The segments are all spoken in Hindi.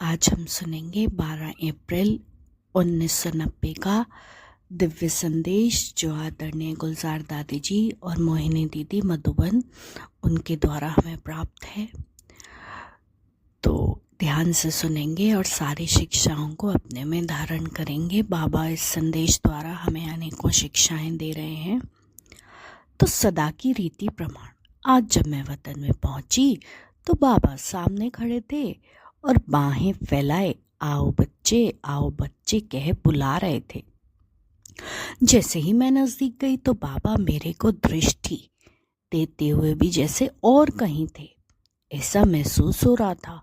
आज हम सुनेंगे 12 अप्रैल 1990 का दिव्य संदेश जो आदरणीय गुलजार दादी जी और मोहिनी दीदी मधुबन उनके द्वारा हमें प्राप्त है। तो ध्यान से सुनेंगे और सारी शिक्षाओं को अपने में धारण करेंगे। बाबा इस संदेश द्वारा हमें अनेकों शिक्षाएं दे रहे हैं। तो सदा की रीति प्रमाण आज जब मैं वतन में पहुंची तो बाबा सामने खड़े थे और बाहें फैलाए आओ बच्चे कह बुला रहे थे। जैसे ही मैं नजदीक गई तो बाबा मेरे को दृष्टि देते हुए भी जैसे और कहीं थे। ऐसा महसूस हो रहा था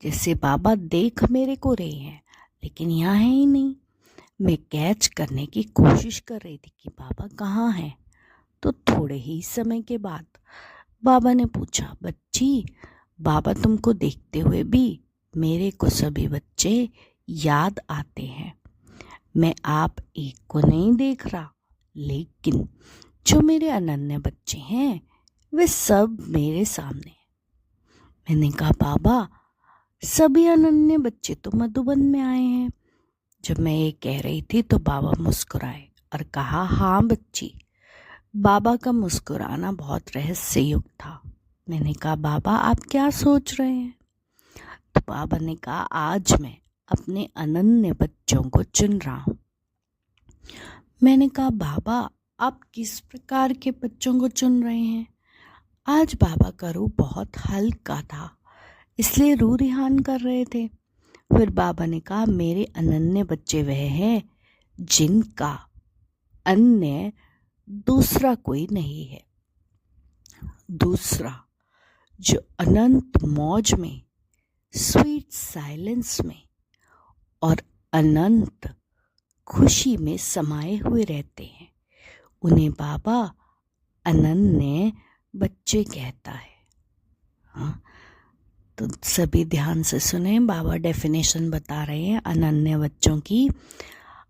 जैसे बाबा देख मेरे को रहे हैं लेकिन यहाँ है ही नहीं। मैं कैच करने की कोशिश कर रही थी कि बाबा कहाँ हैं। तो थोड़े ही समय के बाद बाबा ने पूछा, बच्ची बाबा तुमको देखते हुए भी मेरे को सभी बच्चे याद आते हैं। मैं आप एक को नहीं देख रहा लेकिन जो मेरे अनन्य बच्चे हैं वे सब मेरे सामने हैं। मैंने कहा बाबा सभी अनन्य बच्चे तो मधुबन में आए हैं। जब मैं ये कह रही थी तो बाबा मुस्कुराए और कहा, हाँ बच्ची। बाबा का मुस्कुराना बहुत रहस्ययुक्त था। मैंने कहा बाबा आप क्या सोच रहे हैं। तो बाबा ने कहा आज मैं अपने अनन्य बच्चों को चुन रहा हूँ। मैंने कहा बाबा आप किस प्रकार के बच्चों को चुन रहे हैं। आज बाबा का रूप बहुत हल्का था इसलिए रूह रिहान कर रहे थे। फिर बाबा ने कहा मेरे अनन्य बच्चे वह हैं जिनका अन्य दूसरा कोई नहीं है। दूसरा जो अनंत मौज में, स्वीट साइलेंस में और अनंत खुशी में समाये हुए रहते हैं उन्हें बाबा अनन्य बच्चे कहता है। हाँ, तो सभी ध्यान से सुने। बाबा डेफिनेशन बता रहे हैं अनन्य बच्चों की।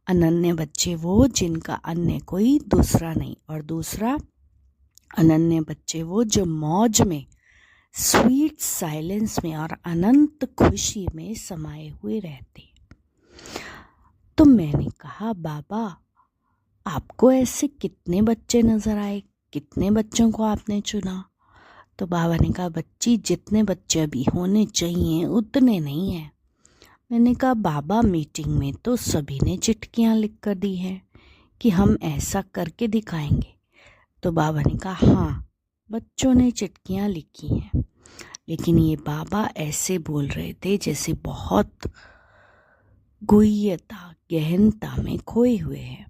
अनन्य बच्चे वो जिनका अन्य कोई दूसरा नहीं, और दूसरा अनन्य बच्चे वो जो मौज में, स्वीट साइलेंस में और अनंत खुशी में समाये हुए रहते। तो मैंने कहा बाबा आपको ऐसे कितने बच्चे नजर आए, कितने बच्चों को आपने चुना। तो बाबा ने कहा बच्ची जितने बच्चे अभी होने चाहिए उतने नहीं हैं। मैंने कहा बाबा मीटिंग में तो सभी ने चिट्ठियाँ लिख कर दी हैं कि हम ऐसा करके दिखाएंगे। तो बाबा ने कहा हाँ बच्चों ने चिट्ठियाँ लिखी हैं लेकिन ये बाबा ऐसे बोल रहे थे जैसे बहुत गुह्यता गहनता में खोए हुए हैं।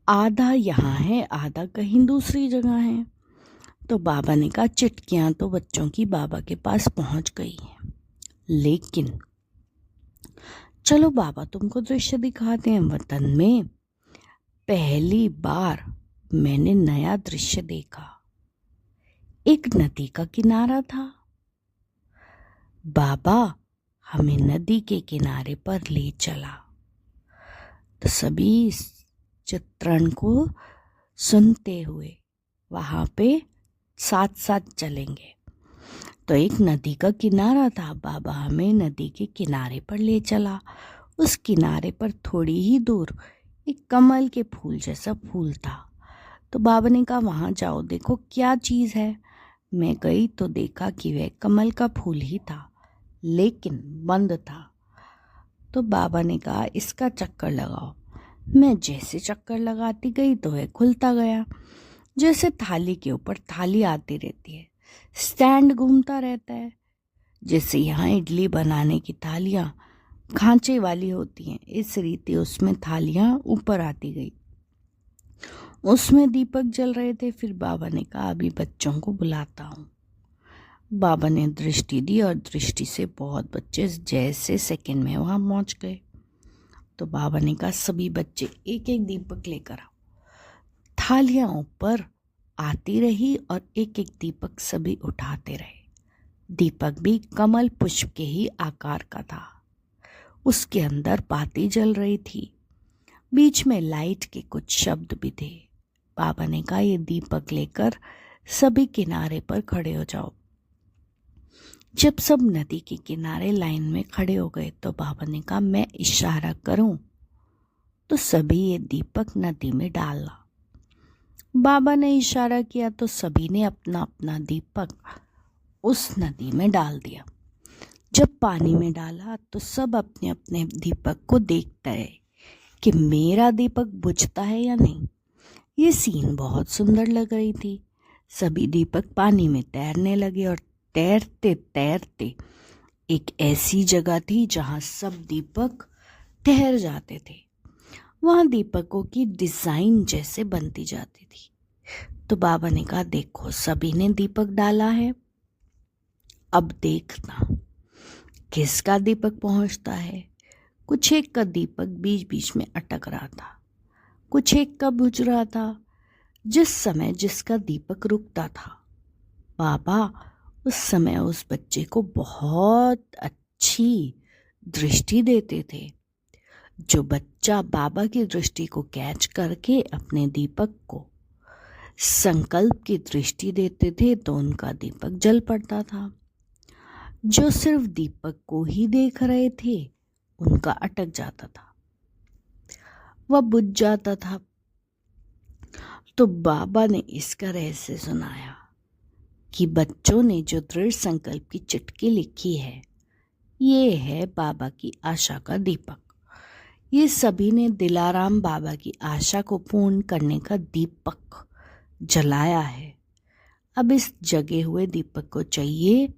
आधा यहाँ है आधा कहीं दूसरी जगह है। तो बाबा ने कहा चिट्ठियाँ तो बच्चों की बाबा के पास पहुँच गई हैं लेकिन चलो बाबा तुमको दृश्य दिखाते हैं। वतन में पहली बार मैंने नया दृश्य देखा। एक नदी का किनारा था। बाबा हमें नदी के किनारे पर ले चला। तो सभी इस चित्रण को सुनते हुए वहाँ पे साथ साथ चलेंगे। तो एक नदी का किनारा था। बाबा हमें नदी के किनारे पर ले चला। उस किनारे पर थोड़ी ही दूर एक कमल के फूल जैसा फूल था। तो बाबा ने कहा वहाँ जाओ देखो क्या चीज़ है। मैं गई तो देखा कि वह कमल का फूल ही था लेकिन बंद था। तो बाबा ने कहा इसका चक्कर लगाओ। मैं जैसे चक्कर लगाती गई तो वह खुलता गया। जैसे थाली के ऊपर थाली आती रहती है, स्टैंड घूमता रहता है। जैसे यहाँ इडली बनाने की थालियाँ खांचे वाली होती हैं इस रीति उसमें थालियाँ ऊपर आती गई। उसमें दीपक जल रहे थे। फिर बाबा ने कहा अभी बच्चों को बुलाता हूँ। बाबा ने दृष्टि दी और दृष्टि से बहुत बच्चे जैसे सेकंड में वहाँ पहुँच गए। तो बाबा ने कहा सभी बच्चे एक एक दीपक लेकर आओ। थालियाँ ऊपर आती रही और एक एक दीपक सभी उठाते रहे। दीपक भी कमल पुष्प के ही आकार का था। उसके अंदर बाती जल रही थी। बीच में लाइट के कुछ शब्द भी थे। बाबा ने कहा ये दीपक लेकर सभी किनारे पर खड़े हो जाओ। जब सब नदी के किनारे लाइन में खड़े हो गए तो बाबा ने कहा, मैं इशारा करूं तो सभी ये दीपक नदी में डालना। बाबा ने इशारा किया तो सभी ने अपना अपना दीपक उस नदी में डाल दिया। जब पानी में डाला तो सब अपने अपने दीपक को देखते रहे कि मेरा दीपक बुझता है या नहीं। ये सीन बहुत सुंदर लग रही थी। सभी दीपक पानी में तैरने लगे और तैरते तैरते एक ऐसी जगह थी जहां सब दीपक ठहर जाते थे। वहां दीपकों की डिजाइन जैसे बनती जाती थी। तो बाबा ने कहा, देखो सभी ने दीपक डाला है, अब देखना किसका दीपक पहुंचता है। कुछ एक का दीपक बीच बीच में अटक रहा था, कुछ एक का बुझ रहा था। जिस समय जिसका दीपक रुकता था, बाबा उस समय उस बच्चे को बहुत अच्छी दृष्टि देते थे। जो बच्चा बाबा की दृष्टि को कैच करके अपने दीपक को संकल्प की दृष्टि देते थे तो उनका दीपक जल पड़ता था। जो सिर्फ दीपक को ही देख रहे थे उनका अटक जाता था, वह बुझ जाता था। तो बाबा ने इसका रहस्य सुनाया कि बच्चों ने जो दृढ़ संकल्प की चिट्ठी लिखी है, ये है बाबा की आशा का दीपक। ये सभी ने दिलाराम बाबा की आशा को पूर्ण करने का दीपक जलाया है। अब इस जगे हुए दीपक को चाहिए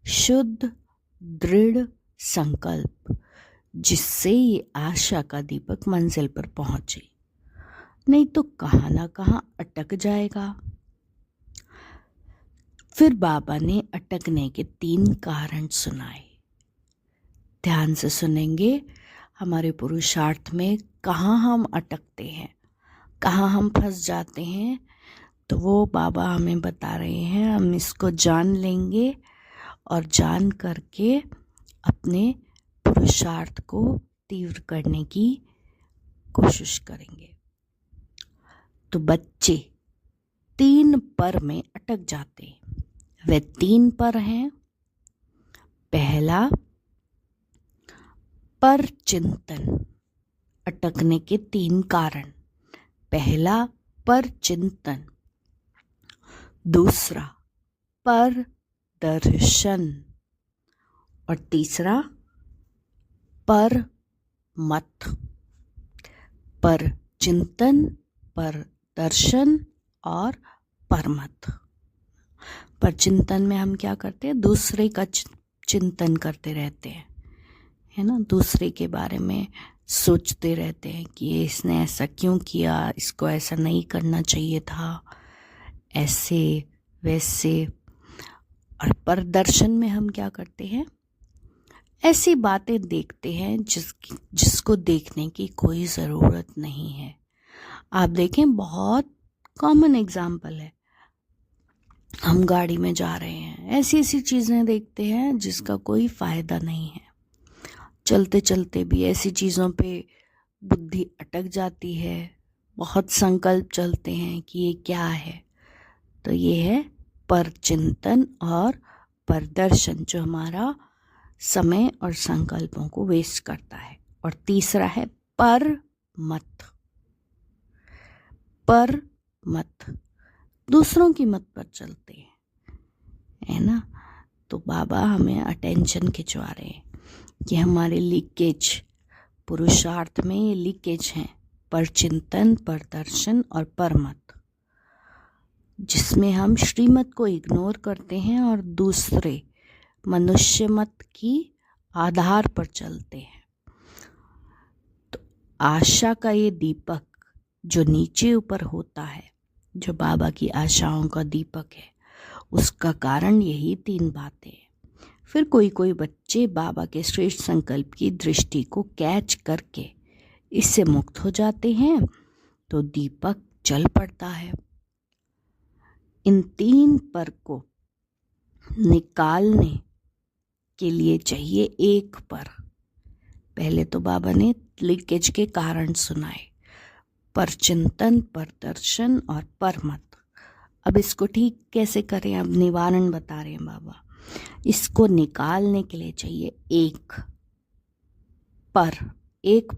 शुद्ध दृढ़ संकल्प, जिससे ये आशा का दीपक मंजिल पर पहुंचे, नहीं तो कहाँ ना कहाँ अटक जाएगा। फिर बाबा ने अटकने के 3 कारण सुनाए। ध्यान से सुनेंगे। हमारे पुरुषार्थ में कहाँ हम अटकते हैं, कहाँ हम फंस जाते हैं, तो वो बाबा हमें बता रहे हैं। हम इसको जान लेंगे और जान करके अपने पुरुषार्थ को तीव्र करने की कोशिश करेंगे। तो बच्चे 3 पर में अटक जाते हैं। वे 3 पर हैं। पहला, पर चिंतन। अटकने के 3 कारण। पहला, पर चिंतन। दूसरा, पर दर्शन। और तीसरा, पर मत। पर चिंतन, पर दर्शन और परमत। पर चिंतन में हम क्या करते हैं, दूसरे का चिंतन करते रहते हैं, है ना। दूसरे के बारे में सोचते रहते हैं कि इसने ऐसा क्यों किया, इसको ऐसा नहीं करना चाहिए था, ऐसे वैसे। और पर दर्शन में हम क्या करते हैं, ऐसी बातें देखते हैं जिसको देखने की कोई ज़रूरत नहीं है। आप देखें, बहुत कॉमन एग्जाम्पल है। हम गाड़ी में जा रहे हैं, ऐसी ऐसी चीज़ें देखते हैं जिसका कोई फ़ायदा नहीं है। चलते चलते भी ऐसी चीज़ों पे बुद्धि अटक जाती है। बहुत संकल्प चलते हैं कि ये क्या है। तो ये है पर चिंतन और पर दर्शन, जो हमारा समय और संकल्पों को वेस्ट करता है। और तीसरा है पर मत। पर मत, दूसरों की मत पर चलते हैं, है ना। तो बाबा हमें अटेंशन खिंचवा रहे हैं कि हमारे लीकेज, पुरुषार्थ में ये लीकेज हैं, पर चिंतन, पर दर्शन और पर मत, जिसमें हम श्रीमत को इग्नोर करते हैं और दूसरे मनुष्य मत की आधार पर चलते हैं। तो आशा का ये दीपक जो नीचे ऊपर होता है, जो बाबा की आशाओं का दीपक है, उसका कारण यही 3 बातें हैं। फिर कोई कोई बच्चे बाबा के श्रेष्ठ संकल्प की दृष्टि को कैच करके इससे मुक्त हो जाते हैं तो दीपक जल पड़ता है। इन 3 पर को निकालने के लिए चाहिए एक पर। पहले तो बाबा ने लीकेज के कारण सुनाए, पर चिंतन, पर दर्शन और पर मत। अब इसको ठीक कैसे करें, अब निवारण बता रहे हैं बाबा। इसको निकालने के लिए चाहिए एक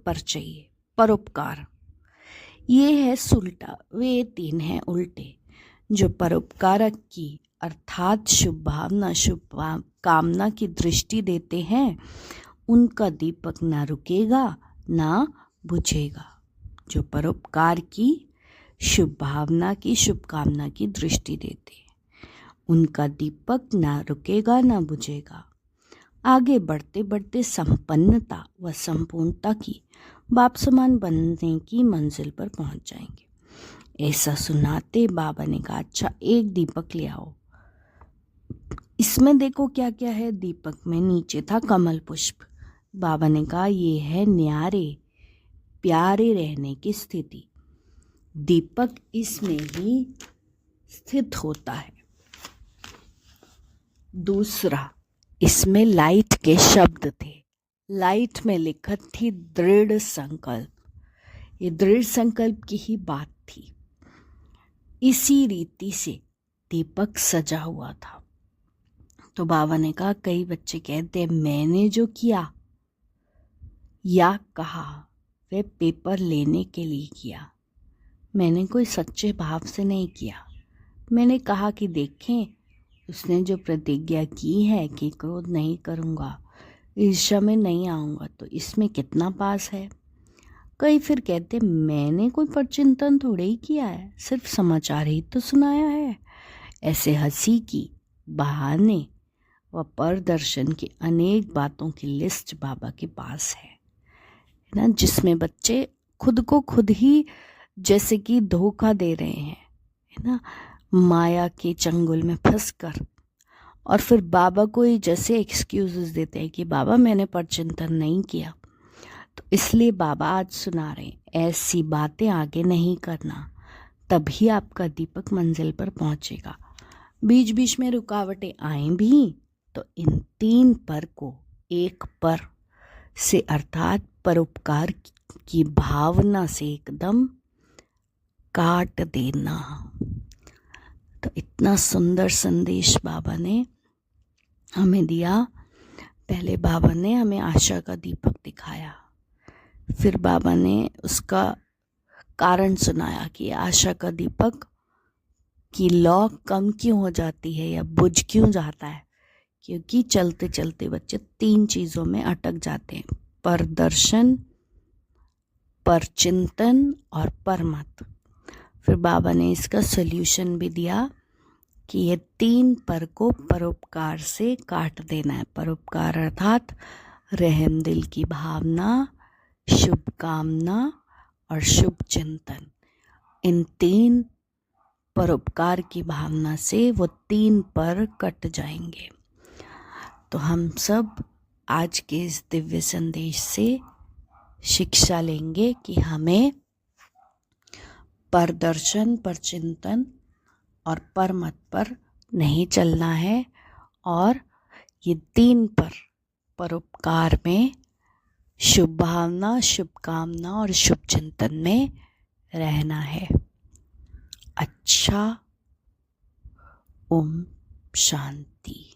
पर चाहिए परोपकार। ये है सुलटा, वे तीन हैं उल्टे। जो परोपकारक की अर्थात शुभ भावना शुभ कामना की दृष्टि देते हैं उनका दीपक ना रुकेगा ना बुझेगा। जो परोपकार की शुभ भावना की शुभ कामना की दृष्टि देते हैं उनका दीपक ना रुकेगा ना बुझेगा। आगे बढ़ते बढ़ते संपन्नता व संपूर्णता की बाप समान बनने की मंजिल पर पहुंच जाएंगे। ऐसा सुनाते बाबा ने कहा, अच्छा एक दीपक ले आओ, इसमें देखो क्या क्या है। दीपक में नीचे था कमल पुष्प। बाबा ने कहा, ये है न्यारे प्यारे रहने की स्थिति। दीपक इसमें ही स्थित होता है। दूसरा, इसमें लाइट के शब्द थे। लाइट में लिखत थी दृढ़ संकल्प। ये दृढ़ संकल्प की ही बात थी। इसी रीति से दीपक सजा हुआ था। तो बाबा ने कहा, कई बच्चे कहते हैं मैंने जो किया या कहा वे पेपर लेने के लिए किया। मैंने कोई सच्चे भाव से नहीं किया। मैंने कहा कि देखें, उसने जो प्रतिज्ञा की है कि क्रोध नहीं करूँगा, ईर्ष्या में नहीं आऊँगा, तो इसमें कितना पास है। कई फिर कहते मैंने कोई परचिंतन थोड़े ही किया है, सिर्फ समाचार ही तो सुनाया है। ऐसे हंसी की बहाने व परदर्शन की अनेक बातों की लिस्ट बाबा के पास है ना, जिसमें बच्चे खुद को खुद ही जैसे कि धोखा दे रहे हैं, है ना, माया के चंगुल में फंसकर। और फिर बाबा को ही जैसे एक्सक्यूजेस देते हैं कि बाबा मैंने परचिंतन नहीं किया। तो इसलिए बाबा आज सुना रहे हैं, ऐसी बातें आगे नहीं करना, तभी आपका दीपक मंजिल पर पहुंचेगा। बीच बीच में रुकावटें आए भी तो इन तीन पर को एक पर से अर्थात परोपकार की भावना से एकदम काट देना। तो इतना सुंदर संदेश बाबा ने हमें दिया। पहले बाबा ने हमें आशा का दीपक दिखाया, फिर बाबा ने उसका कारण सुनाया कि आशा का दीपक की लौ कम क्यों हो जाती है या बुझ क्यों जाता है। क्योंकि चलते चलते बच्चे तीन चीज़ों में अटक जाते हैं, परदर्शन, परचिंतन और परमत। फिर बाबा ने इसका सल्यूशन भी दिया कि ये तीन पर को परोपकार से काट देना है। परोपकार अर्थात रहम दिल की भावना, शुभ कामना और शुभ चिंतन। इन तीन परोपकार की भावना से वो तीन पर कट जाएंगे। तो हम सब आज के इस दिव्य संदेश से शिक्षा लेंगे कि हमें परदर्शन, परचिंतन और परमत पर नहीं चलना है और ये तीन पर परोपकार में, शुभ भावना, शुभ कामना और शुभ चिंतन में रहना है। अच्छा, ओम शांति।